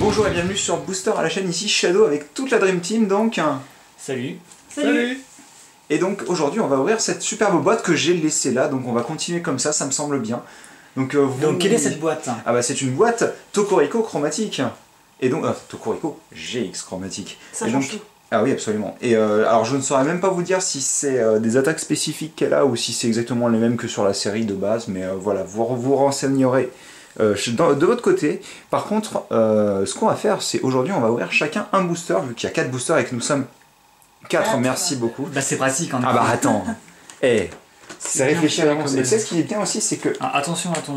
Bonjour et bienvenue sur Booster à la chaîne, ici Shadow avec toute la Dream Team donc. Salut. Salut. Et donc aujourd'hui on va ouvrir cette superbe boîte que j'ai laissée là, donc on va continuer comme ça me semble bien. Donc quelle est cette boîte? Ah bah c'est une boîte Tokoriko chromatique. Et donc, Tokoriko GX chromatique. Ça et change donc, tout. Ah oui absolument. Et alors je ne saurais même pas vous dire si c'est des attaques spécifiques qu'elle a ou si c'est exactement les mêmes que sur la série de base, mais voilà, vous renseignerez de votre côté. Par contre, ce qu'on va faire, c'est aujourd'hui on va ouvrir chacun un booster, vu qu'il y a 4 boosters et que nous sommes 4, merci beaucoup. Bah c'est pratique en Ah bah attends, c'est réfléchi à l'avance. Et tu sais ce qui est bien aussi, c'est que... Ah, attention à ton,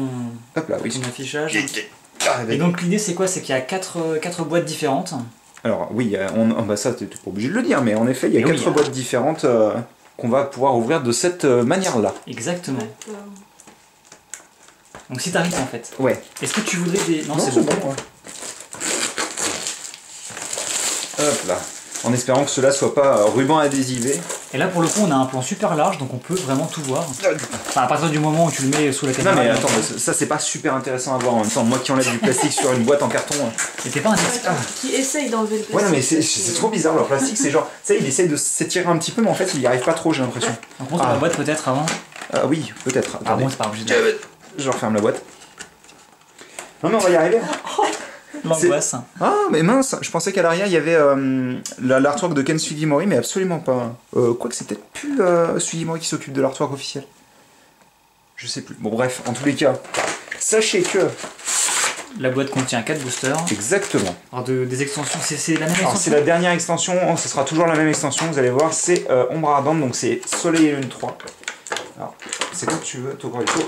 Hop là, oui. ton affichage. Et donc l'idée c'est quoi? C'est qu'il y a 4 boîtes différentes. Alors oui, bah ça t'es pas obligé de le dire, mais en effet il y a 4 boîtes différentes qu'on va pouvoir ouvrir de cette manière-là. Exactement. Donc si t'arrives en fait. Ouais. Est-ce que tu voudrais des... Non c'est bon. Ouais. Hop là. En espérant que cela soit pas ruban adhésivé. Et là pour le coup on a un plan super large donc on peut vraiment tout voir. Enfin à partir du moment où tu le mets sous la caméra. Non mais attends, ça c'est pas super intéressant à voir en même temps. Moi qui enlève du plastique sur une boîte en carton. Et t'es pas un expert. Qui essaye d'enlever le plastique. Ouais non mais c'est trop bizarre leur plastique, c'est genre, tu sais il essaye de s'étirer un petit peu mais en fait il y arrive pas trop j'ai l'impression. On montre la boîte peut-être avant. Ah oui, peut-être. Ah bon c'est pas obligé de... Je referme la boîte. Non mais on va y arriver. L'angoisse. Ah mais mince, je pensais qu'à l'arrière il y avait l'artwork de Ken Sugimori mais absolument pas. Quoique c'est peut-être plus Sugimori qui s'occupe de l'artwork officiel. Je sais plus. Bon bref, en tous les cas, sachez que... La boîte contient 4 boosters. Exactement. Alors des extensions, c'est la même extension. Alors c'est la dernière extension, ce sera toujours la même extension, vous allez voir, c'est Ombre Ardente, donc c'est Soleil et Lune 3. Alors, c'est comme tu veux, Tokoriko.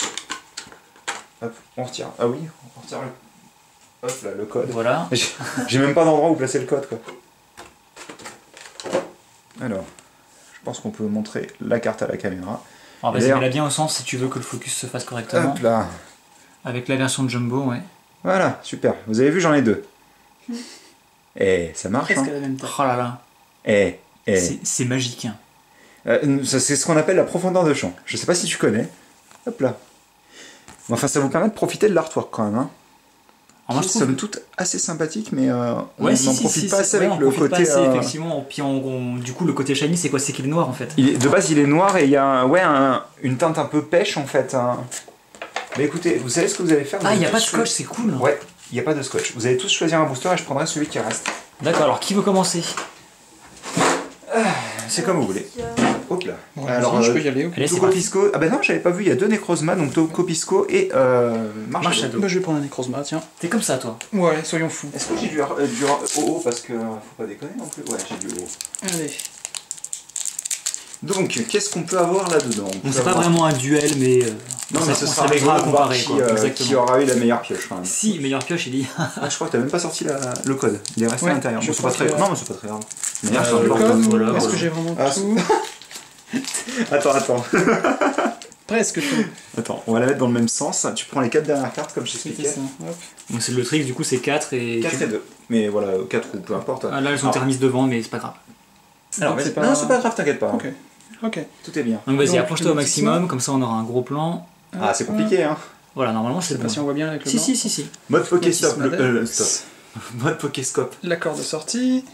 Hop, on retire. Ah oui, on retire le... Hop là, le code. Voilà. J'ai même pas d'endroit où placer le code quoi. Alors, je pense qu'on peut montrer la carte à la caméra. Alors vas-y, mets-la bien au centre si tu veux que le focus se fasse correctement. Hop là. Avec la version Jumbo, ouais. Voilà, super. Vous avez vu, j'en ai 2. Ça marche, Presque hein. la même taille. Oh là là. C'est magique. C'est ce qu'on appelle la profondeur de champ. Je sais pas si tu connais. Hop là. Enfin, ça vous permet de profiter de l'artwork quand même, hein. Alors, moi, je trouve somme toute assez sympathique, mais on n'en profite pas assez avec le côté... effectivement. Puis du coup, le côté shiny, c'est quoi? C'est qu'il est noir en fait. De base, il est noir et il y a une teinte un peu pêche en fait. Mais écoutez, vous savez ce que vous allez faire? Ah, il n'y a pas de scotch, c'est cool. Ouais, il n'y a pas de scotch. Vous allez tous choisir un booster et je prendrai celui qui reste. D'accord, alors qui veut commencer? C'est comme vous voulez. Hop là. Ouais, alors, je peux y aller. Allez, Tokopisco. Ah bah non, j'avais pas vu, il y a 2 Necrozma, donc Tokopisco et Marshado. Bah, je vais prendre un Necrozma, tiens. T'es comme ça, toi? Ouais, soyons fous. Est-ce que j'ai du OO parce que faut pas déconner non plus? Ouais, j'ai du OO. Allez. Donc, qu'est-ce qu'on peut avoir là-dedans? C'est pas vraiment un duel, mais non, mais ce sera rigolo à comparer, qui aura eu la meilleure pioche quand même. Si, meilleure pioche, il y a. Je crois que t'as même pas sorti le code. Il est resté à l'intérieur. Non, mais c'est pas très grave. Le code, est-ce que j'ai vraiment tout? Attends. Presque tout. Attends, on va la mettre dans le même sens. Tu prends les 4 dernières cartes comme je t'expliquais. Donc c'est le trick, du coup c'est 4 et... 4 et 2. Mais voilà, 4 ou peu importe. Ah, là elles sont thermises devant, mais c'est pas grave. Alors, non, c'est pas grave, t'inquiète pas. Ok. Tout est bien. Donc vas-y, approche-toi au maximum, comme ça on aura un gros plan. Ah, c'est compliqué, hein. Voilà, normalement c'est bon. Si on voit bien avec le Si. Mode Pokéstop. Stop. Mode Pokéscope. L'accord de sortie.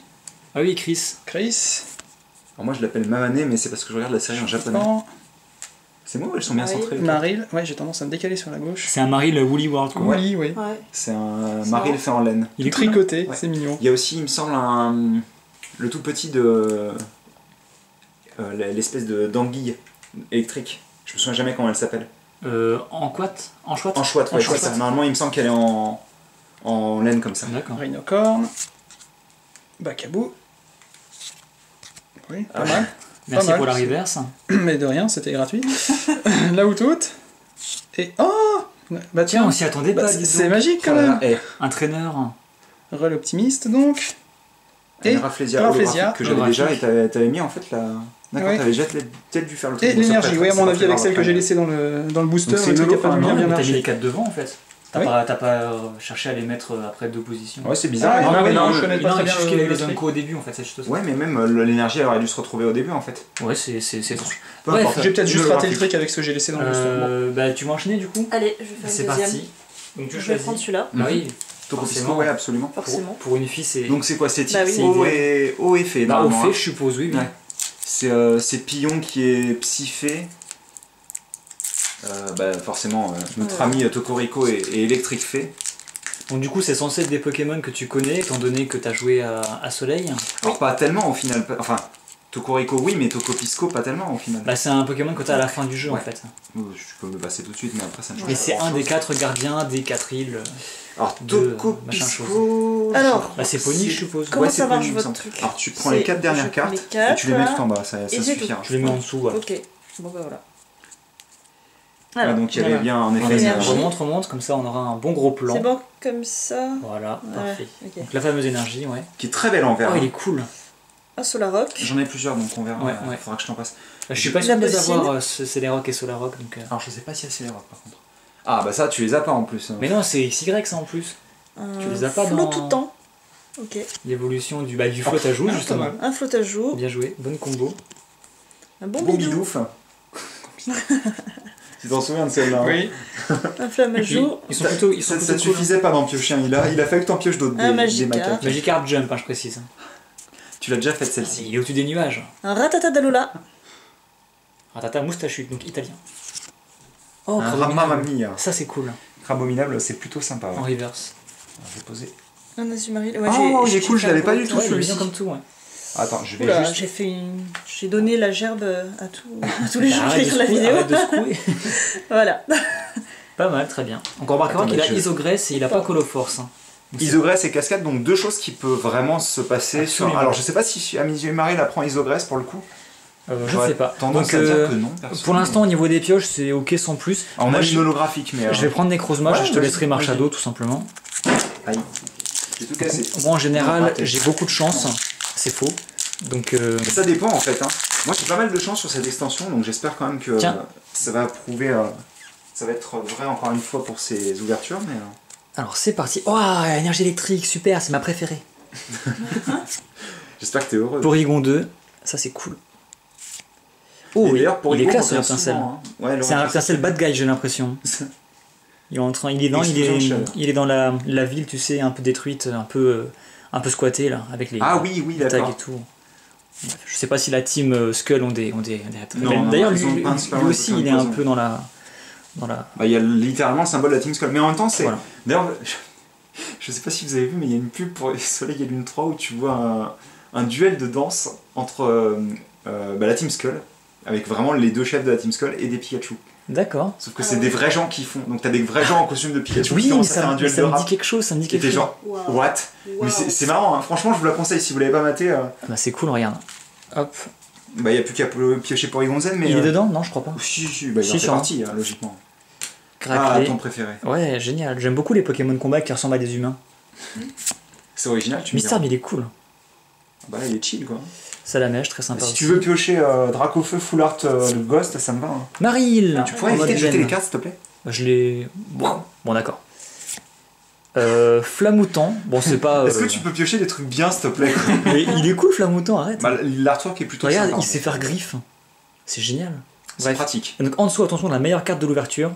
Ah oui, Chris. Alors moi je l'appelle Mamane, mais c'est parce que je regarde la série en japonais. C'est moi ou elles sont bien centrées? Maril, ouais, j'ai tendance à me décaler sur la gauche. C'est un Maril Woolly World quoi. Woolly, oui. C'est un Maril fait en laine. Il est tricoté, c'est mignon. Il y a aussi, il me semble, le tout petit de... l'espèce d'anguille électrique. Je me souviens jamais comment elle s'appelle. En chouette, ouais, c'est ça. Normalement, il me semble qu'elle est en laine comme ça. D'accord. Rhinocorn. Bacabou. Oui, pas mal. Merci pour la reverse. Mais de rien, c'était gratuit. Là où toute. Et oh, bah tiens, on s'y attendait pas. C'est magique quand même. Un traîneur. Rel optimiste donc. Et Rafflesia que j'avais déjà et t'avais mis en fait la... D'accord, t'avais déjà peut-être dû faire le truc. Et l'énergie, oui, à mon avis, avec celle que j'ai laissée dans le booster, le truc a pas bien marché. T'as mis les 4 devant en fait. T'as pas cherché à les mettre après 2 positions. Ouais, c'est bizarre. Non, je connais pas très bien juste qu'il avait les Unco au début en fait, c'est juste ça. Ouais, mais même l'énergie elle aurait dû se retrouver au début en fait. Ouais, c'est bref, j'ai peut-être juste raté le truc avec ce que j'ai laissé dans le booster. Bah, tu vas enchaîner du coup? Allez, je vais faire C'est le deuxième. parti. Donc je vais prendre celui-là. Oui. Tokopisco, Forcément. ouais, absolument. Forcément. Pour une fille, c'est. Donc c'est quoi? C'est type Bah oui. haut et fait, Bah, au normalement, fait, hein. je suppose, oui. Ouais. C'est Pillon qui est psyphé. Bah, forcément, notre Ouais. ami Tokoriko est électrique fait. Donc, du coup, c'est censé être des Pokémon que tu connais, étant donné que tu as joué à Soleil. Alors, pas tellement au final. Enfin, Tokoriko, oui, mais Tokopisco, pas tellement au final. Bah, c'est un Pokémon que tu as à la fin du jeu, Ouais. en fait. Je peux me passer tout de suite, mais après ça me change. Et pas c'est un grand-chose. des 4 gardiens des 4 îles. Alors, de, machin Tokopisco. Alors, Bah, c'est Pony, c'est- je suppose. Comment Ouais, ça c'est marche, Pony, il me votre semble. truc? Alors, tu prends C'est- les 4 dernières je prends cartes les et quatre, tu les mets là. tout en bas, ça c'est suffira. Je les mets en dessous, voilà. Ok. Bon bah voilà. Ouais, Alors, donc il y avait voilà. bien en effet. Vas-y, Énergie. remonte, comme ça on aura un bon gros plan. c'est bon comme ça. Voilà, Ouais, parfait. ok. Donc la fameuse énergie, ouais. Qui est très belle en vert. Oh, il est cool. Un Solarrock. J'en ai plusieurs, donc on verra. Ouais, ouais. Faudra que je t'en passe. Je suis pas sûr de les Lapocine. avoir, Celerock et Solarock. Donc, Alors, je sais pas si c'est les rocs par contre. Ah, bah ça, tu les as pas en plus. Mais non, c'est XY ça en plus. Tu les as pas flot dans- tout le temps. Ok. L'évolution du flotte à joue, Ah, justement. pas mal. Un flot à jour. Bien joué, bonne combo. Un bon Bon bidou. bidouf. Tu t'en souviens de celle-là? Hein Un flamme à Puis, jour. ils sont plutôt, Ça cool. suffisait pas d'en piocher un. Il a fallu que t'en pioches d'autres. Un des Magikarp. macaques. Magikarp Jump, hein, je précise. Tu l'as déjà fait celle-ci. Il est au-dessus des nuages. Un Ratata d'Alola. Ratata moustachu, donc italien. Oh, Un Crabominable. Mamma Mia. Ça c'est cool, Crabominable, c'est plutôt sympa. en Ouais. reverse. Alors, je vais poser. Un Azumarill. Ouais, Oh, il est cool, je l'avais pas du tout Ouais, il est celui-ci. bien comme tout, ouais. Attends, je vais Oula, juste. j'ai donné la gerbe à tous les gens qui Arrête de regardent la secouer, vidéo. arrête de secouer. Voilà. Pas mal, très bien. Donc on remarquera Attends, qu'il a mais je- Isogress et il a pas Coloforce. Hein. Donc, c'est- Isogress et cascade, donc deux choses qui peuvent vraiment se passer sur. Absolument. Alors, je sais pas si Amizumaru la prend Isogress pour le coup. je ne sais pas. Tendance Donc, à dire que non. perso. pour l'instant, au niveau des pioches, c'est ok sans plus. Alors, on Moi, a je, une holographique, mais. je vais prendre Necrozma, Ouais, je te vas-y, laisserai vas-y. Marshado tout simplement. Aïe. J'ai tout cassé. Moi en Non, général, raté. j'ai beaucoup de chance. C'est faux. Donc Ça dépend en fait. Hein. Moi j'ai pas mal de chance sur cette extension, donc j'espère quand même que Tiens. ça va prouver. Ça va être vrai encore une fois pour ces ouvertures, mais. alors c'est parti. Oh, énergie électrique, super, c'est ma préférée. J'espère que t'es heureux. Porygon 2, ça c'est cool. Et Oh, d'ailleurs, pour il est Rico, classe on revient Reptincelle. souvent, hein. Ouais, le C'est un Reptincelle, Reptincelle bad guy, j'ai l'impression. Il est en train, il est dans, Explosion de chaleur. il est dans la ville, tu sais, un peu détruite, un peu squattée là, avec les Ah oui, oui, tags d'accord. et tout. Bref, je sais pas si la team Skull ont des Non, D'ailleurs, non, lui, ils ont lui- un super lui aussi, il est un poison. peu dans la. Bah, il y a littéralement le symbole de la Team Skull. Mais en même temps, c'est. Voilà. D'ailleurs, je sais pas si vous avez vu, mais il y a une pub pour Soleil et Lune 3 où tu vois un duel de danse entre la Team Skull, avec vraiment les deux chefs de la Team Skull et des Pikachu. D'accord. Sauf que c'est des vrais gens qui font. Donc t'as des vrais gens en costume de Pikachu Oui, qui mais commencent à faire ça, un duel ça de me dit rap. quelque chose, ça me dit Et quelque t'es chose. genre, Waouh. what? Mais c'est marrant, hein. Franchement, je vous la conseille si vous l'avez pas maté. Ah bah, c'est cool, regarde. Hop. Bah, il n'y a plus qu'à piocher pour Igonzen, mais. Il est dedans? Non, je crois pas. Si, bah, il en Si, fait sûrement. partie, hein, logiquement. Craquelé. Ah, ton préféré. Ouais, génial. J'aime beaucoup les Pokémon de combat qui ressemblent à des humains. C'est original, tu me Mystère, diras. il est cool. Bah là, il est chill, quoi. Salamèche, très sympa Si aussi. tu veux piocher Dracofeu Full Art le Ghost, ça me va. Hein. Maril. Tu pourrais En mode éviter de jeter zen. les cartes, s'il te plaît? Je l'ai. Bon, d'accord. Flamoutant. Bon, c'est pas. Est-ce que tu peux piocher des trucs bien, s'il te plaît, quoi? Mais il est cool, Flamoutant, arrête. Bah, l'artwork est plutôt Regarde, sympa. il sait faire griffe. C'est génial. C'est Bref. pratique. Et donc en dessous, attention, la meilleure carte de l'ouverture.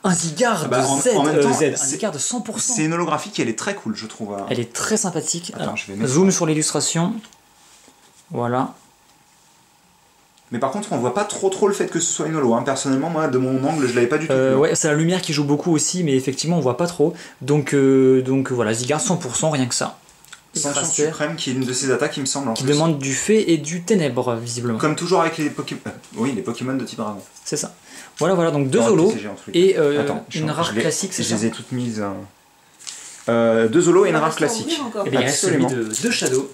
Un Zygarde Bah, en- Z, en même temps, Z. Un c'est- Zygarde 100%. C'est une holographique, elle est très cool, je trouve. Elle est très sympathique. Attends, Alors, je vais mettre- zoom sur l'illustration. Voilà. Mais par contre, on voit pas trop le fait que ce soit une holo. Hein. Personnellement, moi, de mon angle, je l'avais pas du tout. vu, hein. Ouais, c'est la lumière qui joue beaucoup aussi, mais effectivement, on voit pas trop. Donc voilà, Zygarde 100%, rien que ça. Sanction Tracer, suprême, qui est une de ses attaques, il me semble. En qui plus. demande du fait et du ténèbre, visiblement. Comme toujours avec les Pokémon. Oui, les Pokémon de type dragon. C'est ça. Voilà, donc deux Dans le holos TCG, en tous les et cas. Attends, une rare je les- classique, c'est Je ça. les ai toutes mises. Deux holos et une Il en rare reste à classique. ouvrir encore. Et bien, il reste celui Absolument. de Shadow.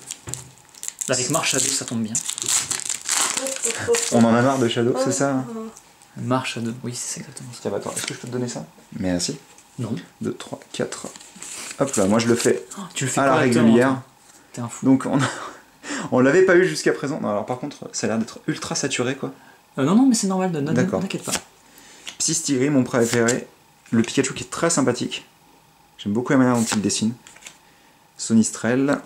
Avec Marshadow, ça tombe bien. On en a marre de Shadow, c'est ça? Marshadow, oui, c'est exactement ça. Tiens, bah, attends, est-ce que je peux te donner ça? Merci. Non. 2, 3, 4. Hop là, moi je le fais Tu le fais à la correctement, régulière. toi. T'es un fou. Donc on l'avait pas eu jusqu'à présent. Non, alors par contre, ça a l'air d'être ultra saturé quoi. Non, mais c'est normal, ne D'accord. t'inquiète pas. Psystyri, mon préféré. Le Pikachu qui est très sympathique. J'aime beaucoup la manière dont il le dessine. Sonistrel.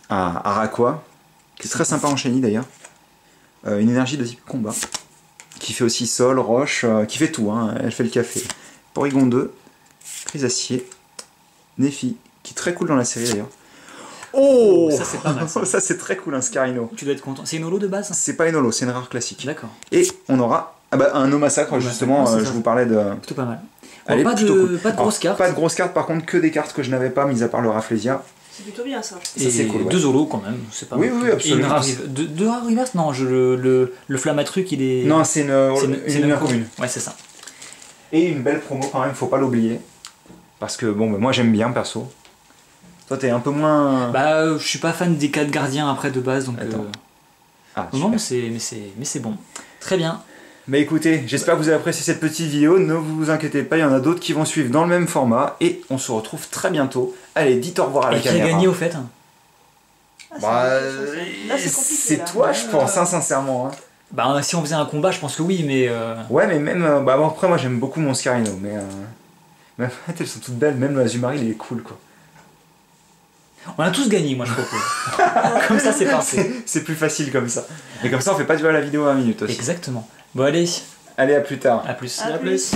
Araqua, qui est très sympa en shiny d'ailleurs. Une énergie de type combat. Qui fait aussi sol, roche, qui fait tout, hein. Elle fait le café. Porygon 2. Crisacier. Nefi, qui est très cool dans la série d'ailleurs. Oh, ça c'est pas mal. Ça, ça c'est très cool, un Scarino. tu dois être content. C'est une holo de base? C'est pas une holo, c'est une rare classique. D'accord. Et on aura un No Massacre, No justement, Massacre, c'est je ça. vous parlais de... Plutôt pas mal. Elle est Bon, plutôt cool. pas de grosses cartes. Pas de grosses cartes, par contre, que des cartes que je n'avais pas, mis à part le Rafflesia. C'est plutôt bien ça. Et c'est cool, ouais. 2 holos quand même, c'est pas Oui, mal. oui, absolument. Et une rare deux rares reverse? Non, le Flamatruc il est. Non, c'est une commune. Ouais, c'est ça. Et une belle promo quand même, faut pas l'oublier. Parce que bon, moi j'aime bien perso. Toi t'es un peu moins... Bah, je suis pas fan des 4 gardiens après de base, donc. Attends. Ah, Non, super. mais c'est bon. Très bien. Mais écoutez, j'espère que vous avez apprécié cette petite vidéo. Ne vous inquiétez pas, il y en a d'autres qui vont suivre dans le même format. Et on se retrouve très bientôt. Allez, dites au revoir à la Et qui a caméra. gagné au fait? Ah, c'est Bah, là, c'est compliqué. c'est là. toi, je pense, hein, sincèrement. Hein. Bah, si on faisait un combat, je pense que oui, mais. Ouais, mais même... bon, après, moi j'aime beaucoup mon Scarino. Mais en fait, elles sont toutes belles. Même le Azumarill, il est cool, quoi. On a tous gagné, moi je propose. Comme ça, c'est parfait. C'est plus facile comme ça. Et comme ça, on fait pas durer la vidéo à 1 minute aussi. Exactement. Bon, allez, Allez, à plus tard. à plus. À plus.